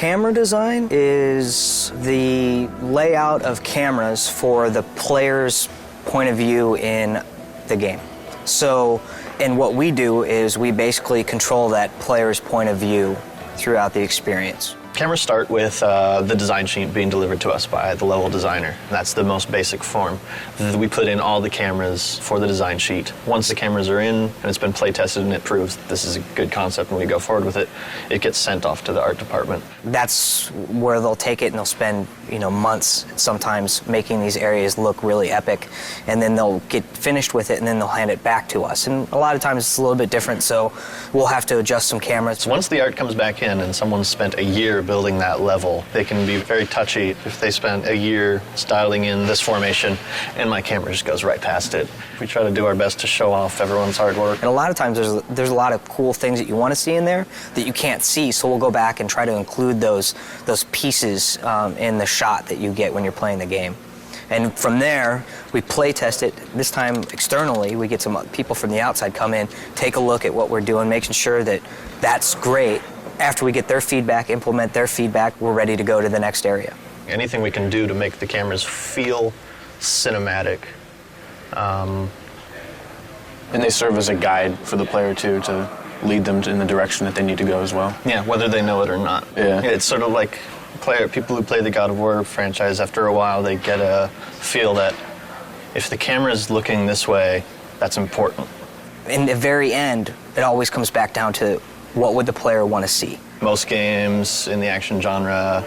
camera design is the layout of cameras for the player's point of view in the game. So, and what we do is we basically control that player's point of view throughout the experience. Cameras start with the design sheet being delivered to us by the level designer. That's the most basic form. We put in all the cameras for the design sheet. Once the cameras are in and it's been play tested and it proves that this is a good concept and we go forward with it, it gets sent off to the art department. That's where they'll take it and they'll spend, months sometimes making these areas look really epic, and then they'll get finished with it and then they'll hand it back to us. And a lot of times it's a little bit different, so we'll have to adjust some cameras. So once the art comes back in and someone's spent a year building that level, they can be very touchy if they spent a year styling in this formation and my camera just goes right past it. We try to do our best to show off everyone's hard work. And a lot of times there's a lot of cool things that you want to see in there that you can't see, so we'll go back and try to include those pieces in the shot that you get when you're playing the game. And from there, we play test it. This time externally, we get some people from the outside come in, take a look at what we're doing, making sure that that's great. After we get their feedback, implement their feedback, we're ready to go to the next area. Anything we can do to make the cameras feel cinematic. And they serve as a guide for the player too, to lead them in the direction that they need to go as well. Yeah, whether they know it or not. Yeah. It's sort of like people who play the God of War franchise, after a while they get a feel that if the camera's looking this way, that's important. In the very end, it always comes back down to what would the player want to see. Most games in the action genre,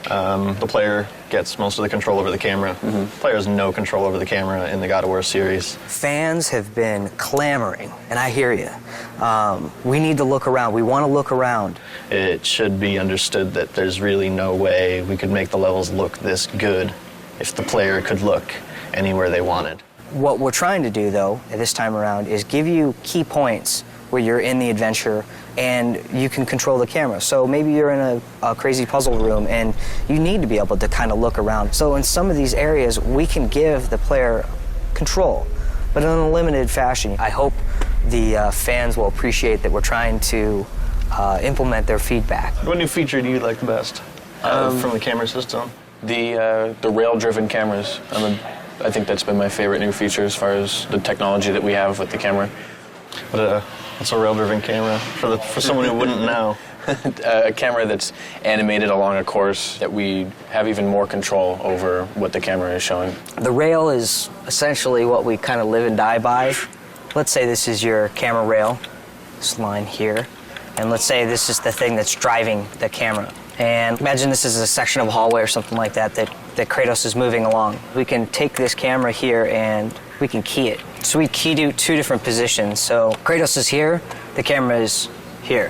the player gets most of the control over the camera. The player has no control over the camera in the God of War series. Fans have been clamoring, and I hear you. We need to look around. We want to look around. It should be understood that there's really no way we could make the levels look this good if the player could look anywhere they wanted. What we're trying to do, though, at this time around, is give you key points where you're in the adventure and you can control the camera. So maybe you're in a crazy puzzle room and you need to be able to kind of look around. So in some of these areas, we can give the player control, but in a limited fashion. I hope the fans will appreciate that we're trying to implement their feedback. What new feature do you like the best from the camera system? The rail-driven cameras. I think that's been my favorite new feature as far as the technology that we have with the camera. What's a rail-driven camera for someone who wouldn't know? A camera that's animated along a course that we have even more control over what the camera is showing. The rail is essentially what we kind of live and die by. Let's say this is your camera rail, this line here, and let's say this is the thing that's driving the camera. And imagine this is a section of a hallway or something like that Kratos is moving along. We can take this camera here and we can key it. So we key to two different positions. So Kratos is here, the camera is here.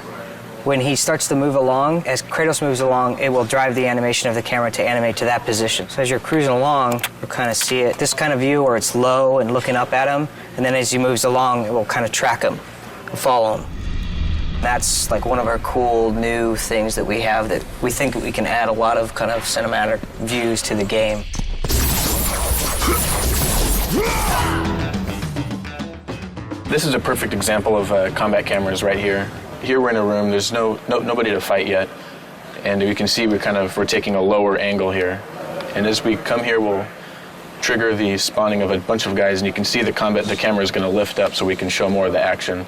When he starts to move along, as Kratos moves along, it will drive the animation of the camera to animate to that position. So as you're cruising along, you'll kind of see it, this kind of view where it's low and looking up at him, and then as he moves along, it will kind of track him and follow him. That's like one of our cool new things that we have that we think we can add a lot of kind of cinematic views to the game. This is a perfect example of combat cameras right here. Here we're in a room, there's nobody to fight yet. And you can see we're taking a lower angle here. And as we come here, we'll trigger the spawning of a bunch of guys, and you can see the camera is going to lift up so we can show more of the action.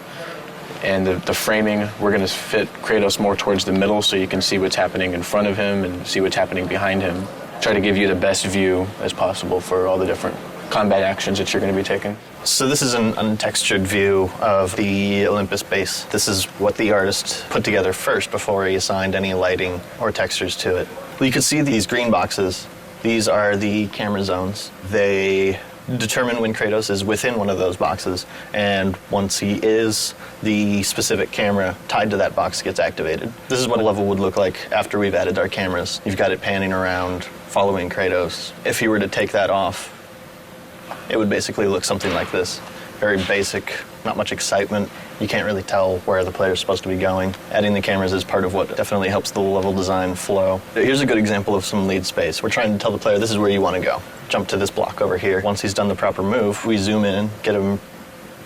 And the framing, we're going to fit Kratos more towards the middle so you can see what's happening in front of him and see what's happening behind him. Try to give you the best view as possible for all the different combat actions that you're going to be taking. So this is an untextured view of the Olympus base. This is what the artist put together first before he assigned any lighting or textures to it. Well, you can see these green boxes. These are the camera zones. They determine when Kratos is within one of those boxes, and once he is, the specific camera tied to that box gets activated. This is what a level would look like after we've added our cameras. You've got it panning around, following Kratos. If he were to take that off, it would basically look something like this. Very basic, not much excitement. You can't really tell where the player's supposed to be going. Adding the cameras is part of what definitely helps the level design flow. Here's a good example of some lead space. We're trying to tell the player this is where you want to go. Jump to this block over here. Once he's done the proper move, we zoom in, get him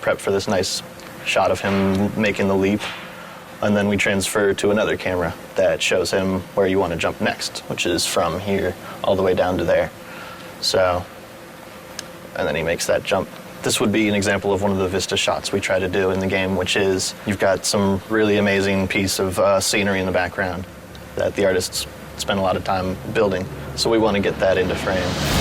prepped for this nice shot of him making the leap. And then we transfer to another camera that shows him where you want to jump next, which is from here all the way down to there. So, and then he makes that jump. This would be an example of one of the vista shots we try to do in the game, which is you've got some really amazing piece of scenery in the background that the artists spent a lot of time building. So we want to get that into frame.